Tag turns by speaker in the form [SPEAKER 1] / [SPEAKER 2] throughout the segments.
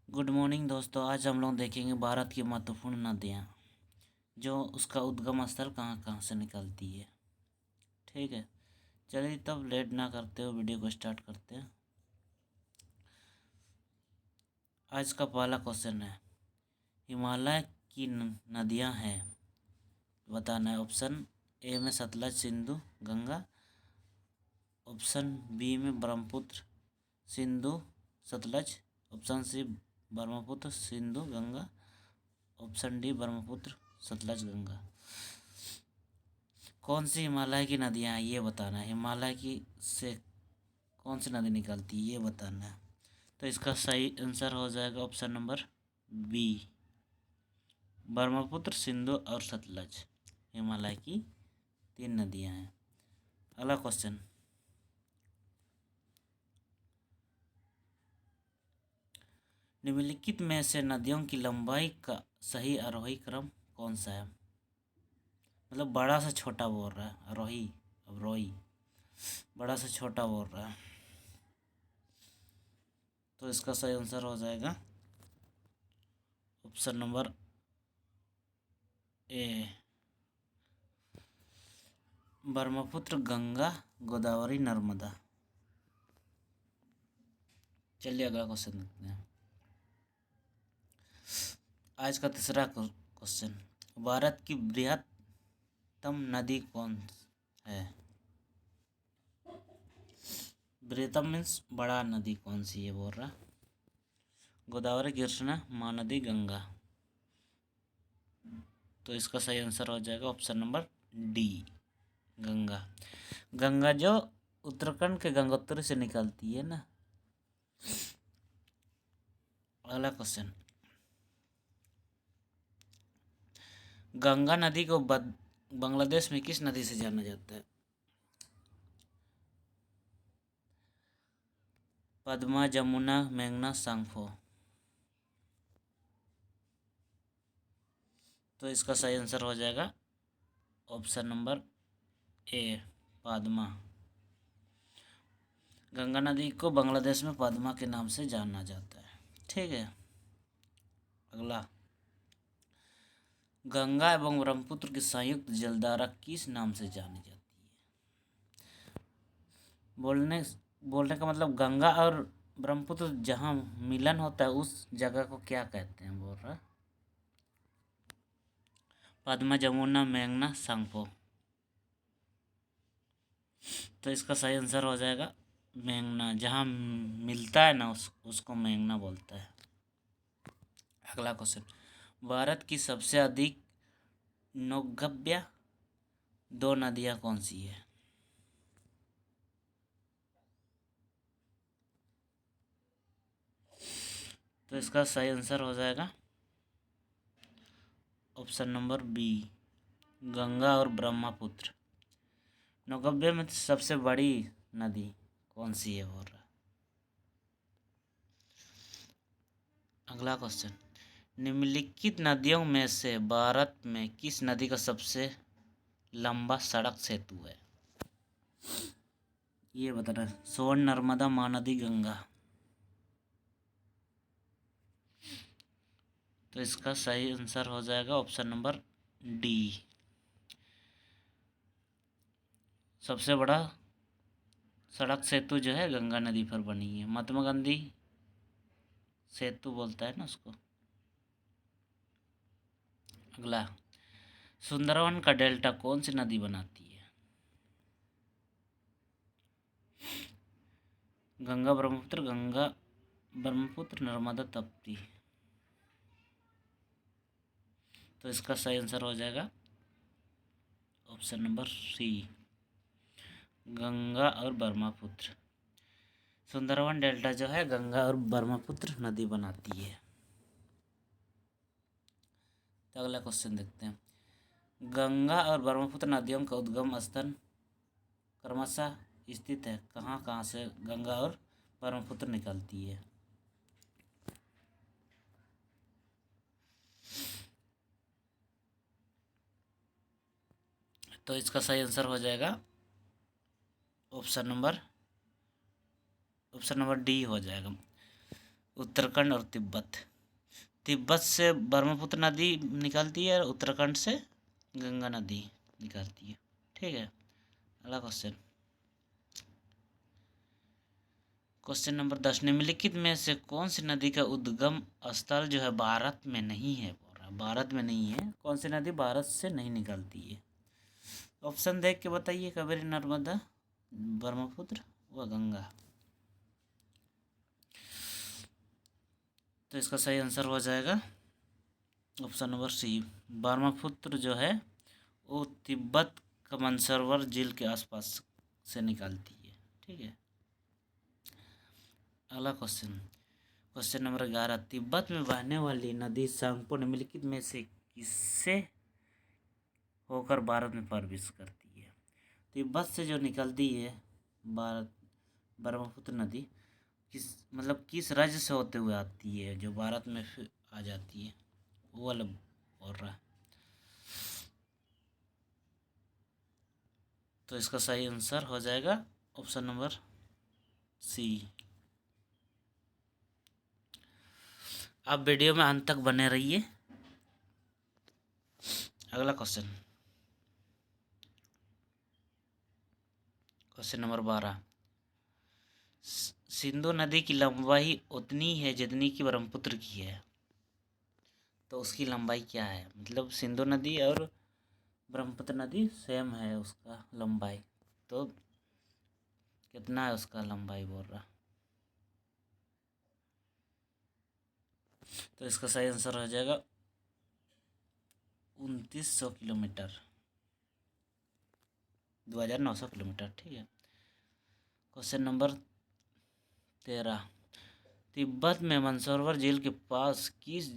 [SPEAKER 1] Good morning दोस्तों। आज हम लोग देखेंगे भारत की महत्वपूर्ण नदियाँ, जो उसका उद्गम स्थल कहाँ कहाँ से निकलती है। ठीक है, चलिए तब लेट ना करते हुए वीडियो को स्टार्ट करते हैं। आज का पहला क्वेश्चन है, हिमालय की नदियाँ हैं, बताना है। ऑप्शन ए में सतलज, सिंधु, गंगा। ऑप्शन बी में Brahmaputra, Sindhu, Sutlej. Option C Brahmaputra, Sindhu, Ganga. Option D Brahmaputra, Sutlej, Ganga. कौन सी हिमालय की नदियाँ हैं ये बताना है। हिमालय की से कौन सी नदी निकलती है ये बताना है। तो इसका सही आंसर हो जाएगा option number B, Brahmaputra, Sindhu और सतलज हिमालय की 3 नदियाँ हैं। अगला क्वेश्चन, निम्नलिखित में से नदियों की लंबाई का सही आरोही क्रम कौन सा है। मतलब बड़ा से छोटा बोल रहा है, आरोही अवरोही, बड़ा से छोटा बोल रहा है। तो इसका सही आंसर हो जाएगा option number A, Brahmaputra, Ganga, Godavari, Narmada. चलिए अगला क्वेश्चन देखते हैं। आज का तीसरा क्वेश्चन, भारत की बृहत्तम नदी कौन है। बृहत्तम मीन्स बड़ा नदी कौन सी है बोल रहा। गोदावरी, कृष्णा, महानदी, गंगा। तो इसका सही आंसर हो जाएगा option number D, Ganga. Ganga जो उत्तराखंड के गंगोत्री से निकलती है ना। अगला क्वेश्चन, गंगा नदी को बांग्लादेश में किस नदी से जाना जाता है। पद्मा, जमुना, मेघना, सांगफो। तो इसका सही आंसर हो जाएगा option number A, Padma. Ganga नदी को बांग्लादेश में पद्मा के नाम से जाना जाता है। ठीक है, अगला, गंगा एवं ब्रह्मपुत्र की संयुक्त जलधारा किस नाम से जानी जाती है। बोलने का मतलब गंगा और ब्रह्मपुत्र जहाँ मिलन होता है उस जगह को क्या कहते हैं बोल रहा। पद्मा, जमुना, मेघना, सांगपो। तो इसका सही आंसर हो जाएगा मेघना। जहाँ मिलता है ना उसको मेघना बोलता है। अगला क्वेश्चन, भारत की सबसे अधिक नौगम्य 2 नदियाँ कौन सी है। तो इसका सही आंसर हो जाएगा ऑप्शन नंबर बी, गंगा और ब्रह्मपुत्र। नौगम्य में सबसे बड़ी नदी कौन सी है बोल रहा। अगला क्वेश्चन, निम्नलिखित नदियों में से भारत में किस नदी का सबसे लंबा सड़क सेतु है। ये बताना, सोन, नर्मदा, महानदी, गंगा। तो इसका सही आंसर हो जाएगा ऑप्शन नंबर डी, सबसे बड़ा सड़क सेतु जो है गंगा नदी पर बनी है। महात्मा गांधी सेतु बोलता है ना उसको। अगला, सुंदरवन का डेल्टा कौन सी नदी बनाती है। गंगा, ब्रह्मपुत्र, नर्मदा, तप्ती। तो इसका सही आंसर हो जाएगा ऑप्शन नंबर सी, गंगा और ब्रह्मपुत्र। सुंदरवन डेल्टा जो है गंगा और ब्रह्मपुत्र नदी बनाती है। तो अगला क्वेश्चन देखते हैं, गंगा और ब्रह्मपुत्र नदियों का उद्गम स्थल क्रमशः स्थित है कहाँ कहाँ से गंगा और ब्रह्मपुत्र निकलती है। तो इसका सही आंसर हो जाएगा ऑप्शन नंबर डी हो जाएगा। उत्तराखंड और तिब्बत। तिब्बत से ब्रह्मपुत्र नदी निकलती है और उत्तराखंड से गंगा नदी निकलती है। ठीक है, अगला क्वेश्चन, क्वेश्चन नंबर 10, निम्नलिखित में से कौन सी नदी का उद्गम स्थल जो है भारत में नहीं है? बोल रहा भारत में नहीं है, कौन सी नदी भारत से नहीं निकलती है? ऑप्शन देख के बताइए, कावेरी, नर्मदा, ब्रह्मपुत्र व गंगा। तो इसका सही आंसर हो जाएगा ऑप्शन नंबर सी, ब्रह्मपुत्र जो है वो तिब्बत का मानसरोवर झील के आसपास से निकलती है। ठीक है, अगला क्वेश्चन, क्वेश्चन नंबर 11, तिब्बत में बहने वाली नदी सांगपो निम्नलिखित में से किससे होकर भारत में प्रवेश करती है? तिब्बत से जो निकलती है भारत ब्रह्मपुत्र नदी किस राज्य से होते हुए आती है जो भारत में फिर आ जाती है, वो वाला बोल रहा है। तो इसका सही आंसर हो जाएगा ऑप्शन नंबर सी। आप वीडियो में अंत तक बने रहिए। अगला क्वेश्चन, क्वेश्चन नंबर 12, सिंधु नदी की लंबाई उतनी है जितनी कि ब्रह्मपुत्र की है, तो उसकी लंबाई क्या है? मतलब सिंधु नदी और ब्रह्मपुत्र नदी सेम है उसका लंबाई, तो कितना है उसका लंबाई बोल रहा। तो इसका सही आंसर हो जाएगा 2900 किलोमीटर, 2900 किलोमीटर। ठीक है, क्वेश्चन नंबर 13, तिब्बत में मानसरोवर झील के पास किस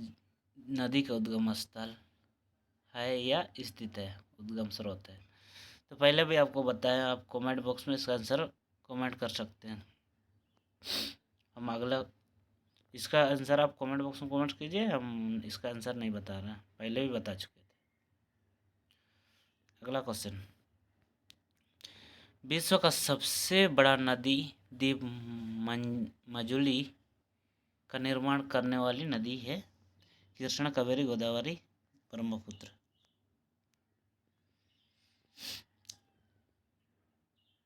[SPEAKER 1] नदी का उद्गम स्थल है या स्थित है, उद्गम स्रोत है? तो पहले भी आपको बताया, आप कमेंट बॉक्स में इसका आंसर कमेंट कर सकते हैं। हम अगला इसका आंसर आप कमेंट बॉक्स में कमेंट कीजिए, हम इसका आंसर नहीं बता रहे हैं, पहले भी बता चुके थे। अगला क्वेश्चन, विश्व का सबसे बड़ा नदी द्वीप मजुली का निर्माण करने वाली नदी है कृष्णा, कावेरी, गोदावरी, ब्रह्मपुत्र।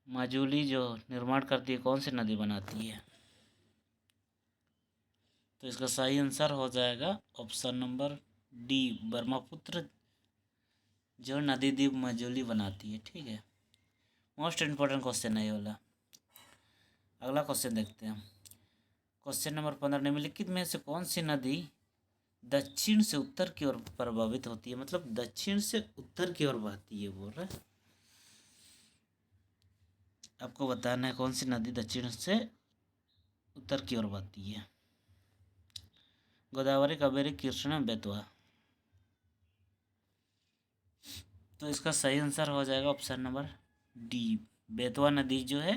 [SPEAKER 1] मजुली जो निर्माण करती है कौन सी नदी बनाती है? तो इसका सही आंसर हो जाएगा ऑप्शन नंबर डी, ब्रह्मपुत्र जो नदी द्वीप मजुली बनाती है। ठीक है, मोस्ट इम्पोर्टेंट क्वेश्चन है ये वाला। अगला क्वेश्चन देखते हैं, क्वेश्चन नंबर 15, निम्नलिखित में से कौन सी नदी दक्षिण से उत्तर की ओर प्रभावित होती है? मतलब दक्षिण से उत्तर की ओर बहती है बोल रहा है। आपको बताना है कौन सी नदी दक्षिण से उत्तर की ओर बहती है। गोदावरी, कावेरी, कृष्णा, बेतवा। तो इसका सही आंसर हो जाएगा ऑप्शन नंबर डी, बेतवा नदी जो है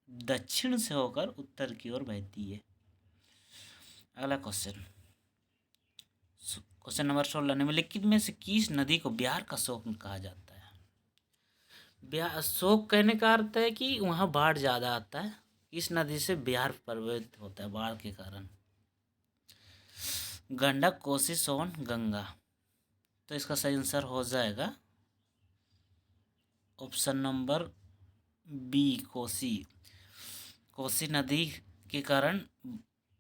[SPEAKER 1] दक्षिण से होकर उत्तर की ओर बहती है। अगला क्वेश्चन, क्वेश्चन नंबर 16, निम्नलिखित में से किस नदी को बिहार का शोक कहा जाता है? बिहार शोक कहने का अर्थ है कि वहाँ बाढ़ ज़्यादा आता है, इस नदी से बिहार प्रभावित होता है बाढ़ के कारण। गंडक, कोसी, सोन, गंगा। तो इसका सही आंसर हो जाएगा option number B, Kosi. Kosi नदी के कारण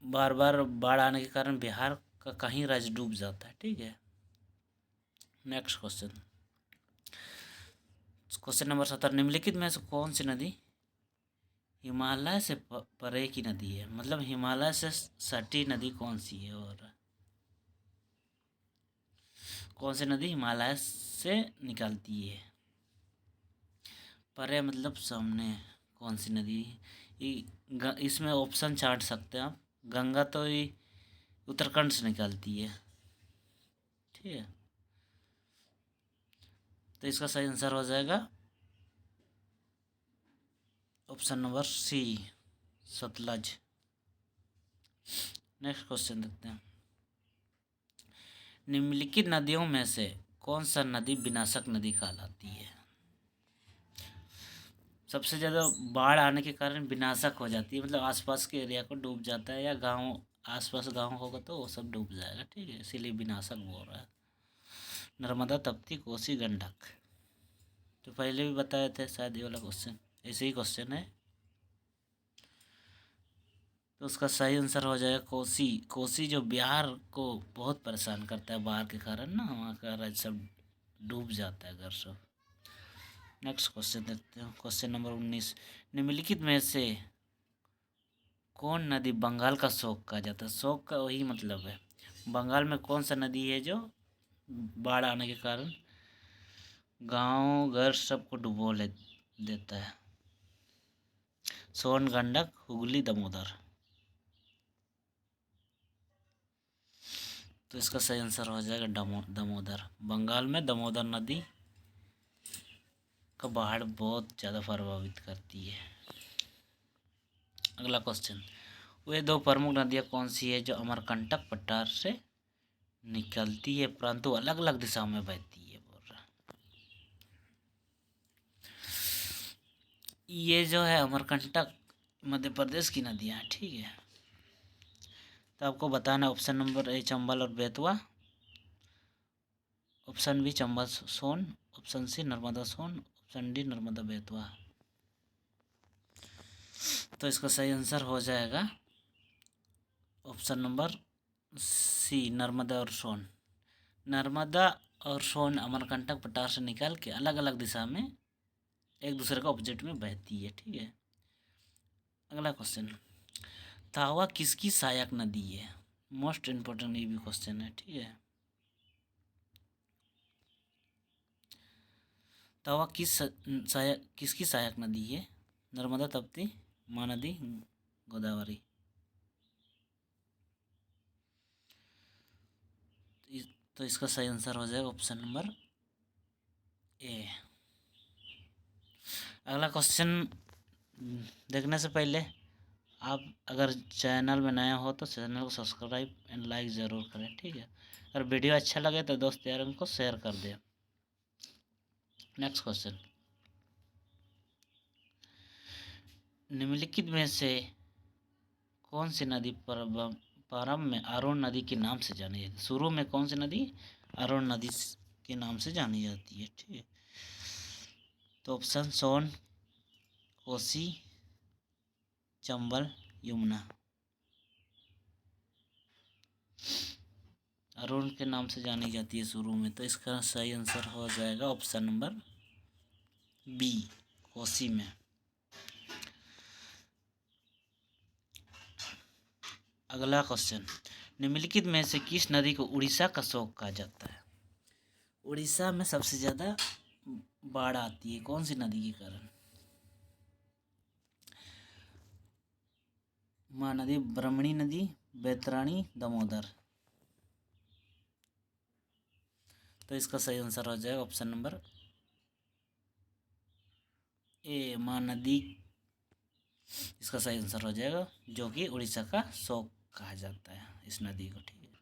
[SPEAKER 1] बार बार बाढ़ आने के कारण बिहार का कहीं राज्य डूब जाता है। ठीक है, नेक्स्ट क्वेश्चन, क्वेश्चन नंबर 17, निम्नलिखित में से कौन सी नदी हिमालय से परे की नदी है? मतलब हिमालय से सटी नदी कौन सी है? और कौन सी नदी हिमालय से निकलती है? परे मतलब सामने, कौन सी नदी? इसमें ऑप्शन छांट सकते हैं आप। गंगा तो ये उत्तराखंड से निकलती है। ठीक है, तो इसका सही आंसर हो जाएगा option number C, Sutlej. Next question देखते हैं, निम्नलिखित नदियों में से कौन सा नदी विनाशक नदी कहलाती है? सबसे ज़्यादा बाढ़ आने के कारण विनाशक हो जाती है, मतलब आसपास के एरिया को डूब जाता है या गांव आसपास गांव होगा तो वो सब डूब जाएगा, ठीक है, इसीलिए विनाशक बोल रहा है। नर्मदा, तप्ती, कोसी, गंडक, तो पहले भी बताए थे शायद ये वाला क्वेश्चन, ऐसे ही क्वेश्चन है। तो उसका सही आंसर हो जाएगा कोसी। कोसी जो बिहार को बहुत परेशान करता है बाढ़ के कारण ना, वहाँ का राज्य सब डूब जाता है घर सब। नेक्स्ट क्वेश्चन देखते हैं, क्वेश्चन नंबर 19, निम्नलिखित में से कौन नदी बंगाल का शोक कहा जाता है? शोक का वही मतलब है, बंगाल में कौन सा नदी है जो बाढ़ आने के कारण गांव घर सबको डुबो ले देता है? सोन, गंडक, हुगली, दामोदर। तो इसका सही आंसर हो जाएगा दामोदर। बंगाल में दामोदर नदी का बाढ़ बहुत ज़्यादा प्रभावित करती है। अगला क्वेश्चन, वे दो प्रमुख नदियाँ कौन सी है जो अमरकंटक पठार से निकलती है परंतु अलग अलग दिशाओं में बहती है? बोल रहा ये जो है अमरकंटक मध्य प्रदेश की नदियाँ हैं, ठीक है। तो आपको बताना ऑप्शन नंबर ए चंबल और बेतवा, ऑप्शन बी चंबल सोन, option C Narmada Son, option D Narmada Betwa. तो इसका सही आंसर हो जाएगा ऑप्शन नंबर सी नर्मदा और सोन। नर्मदा और सोन अमरकंटक पठार से निकाल के अलग अलग दिशा में एक दूसरे के ऑपोजिट में बहती है, ठीक है। अगला क्वेश्चन, तावा किसकी सहायक नदी है? मोस्ट इम्पोर्टेंट ये भी क्वेश्चन है, ठीक है। तावा किसकी सहायक नदी है? नर्मदा, तप्ती, महानदी, गोदावरी। तो इसका सही आंसर हो जाएगा ऑप्शन नंबर ए। अगला क्वेश्चन देखने से पहले आप अगर चैनल में नया हो तो चैनल को सब्सक्राइब एंड लाइक ज़रूर करें, ठीक है। अगर वीडियो अच्छा लगे तो दोस्त यारों को शेयर कर दें। नेक्स्ट क्वेश्चन, निम्नलिखित में से कौन सी नदी प्रारंभ में अरुण नदी के नाम से जानी जाती है? शुरू में कौन सी नदी अरुण नदी के नाम से जानी जाती है, ठीक है। तो ऑप्शन सोन, कोसी, चंबल, यमुना। अरुण के नाम से जानी जाती है शुरू में, तो इसका सही आंसर हो जाएगा ऑप्शन नंबर बी कोसी में। अगला क्वेश्चन, निम्नलिखित में से किस नदी को उड़ीसा का शोक कहा जाता है? उड़ीसा में सबसे ज़्यादा बाढ़ आती है कौन सी नदी के कारण? महानदी, ब्रह्मणी नदी, बैतरानी, दामोदर। तो इसका सही आंसर हो जाएगा ऑप्शन नंबर ए महानदी। इसका सही आंसर हो जाएगा, जो कि उड़ीसा का शोक कहा जाता है इस नदी को, ठीक है।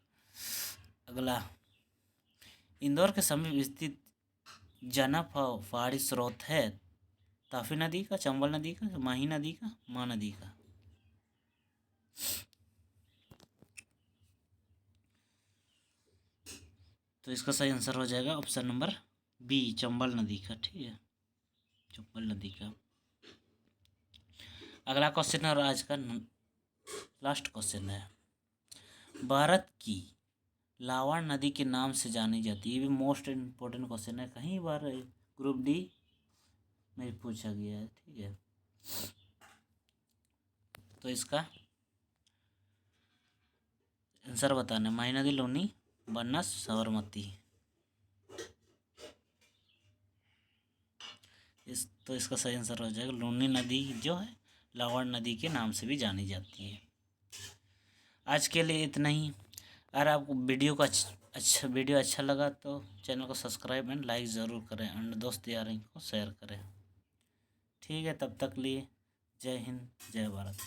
[SPEAKER 1] अगला, इंदौर के समीप स्थित जनप पहाड़ी स्रोत है तापी नदी का, चंबल नदी का, माही नदी का, महानदी का? तो इसका सही आंसर हो जाएगा ऑप्शन नंबर बी चंबल नदी का, ठीक है, चंबल नदी का। अगला क्वेश्चन और आज का लास्ट क्वेश्चन है, भारत की लावण नदी के नाम से जानी जाती है। ये भी मोस्ट इम्पोर्टेंट क्वेश्चन है, कई बार ग्रुप डी में पूछा गया है, ठीक है। तो इसका आंसर बताना, माही नदी, लूनी, बनस, साबरमती। तो इसका सही आंसर हो जाएगा लूनी नदी, जो है लावण नदी के नाम से भी जानी जाती है। आज के लिए इतना ही। अगर आपको वीडियो का वीडियो अच्छा लगा तो चैनल को सब्सक्राइब एंड लाइक ज़रूर करें एंड दोस्त यारों को शेयर करें, ठीक है। तब तक लिए जय हिंद, जय भारत।